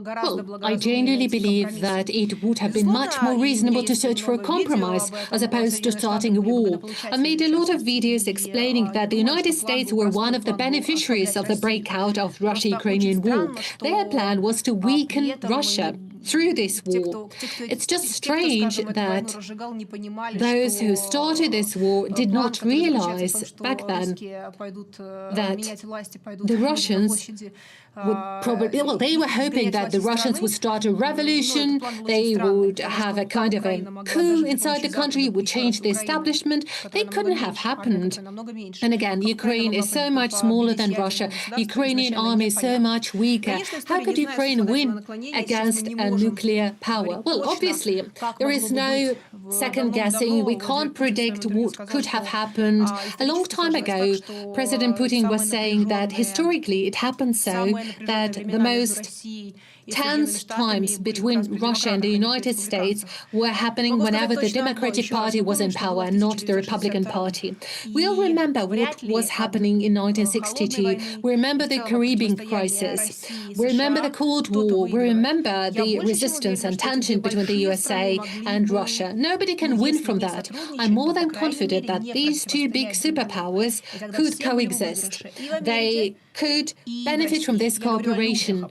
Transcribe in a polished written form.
Well, I genuinely believe that it would have been much more reasonable to search for a compromise as opposed to starting a war. I made a lot of videos explaining that the United States were one of the beneficiaries of the breakout of Russia-Ukrainian war. Their plan was to weaken Russia through this war. It's just strange that those who started this war did not realize back then that the Russians would probably, well, they were hoping that the Russians would start a revolution, they would have a kind of a coup inside the country, would change the establishment. They couldn't have happened. And again, Ukraine is so much smaller than Russia. Ukrainian army is so much weaker. How could Ukraine win against a nuclear power? Well, obviously, there is no second guessing. We can't predict what could have happened. A long time ago, President Putin was saying that historically it happened so that the most tense times between Russia and the United States were happening whenever the Democratic Party was in power and not the Republican Party. We all remember what was happening in 1962. We remember the Caribbean crisis. We remember the Cold War. We remember the resistance and tension between the USA and Russia. Nobody can win from that. I'm more than confident that these two big superpowers could coexist. They could benefit from this cooperation.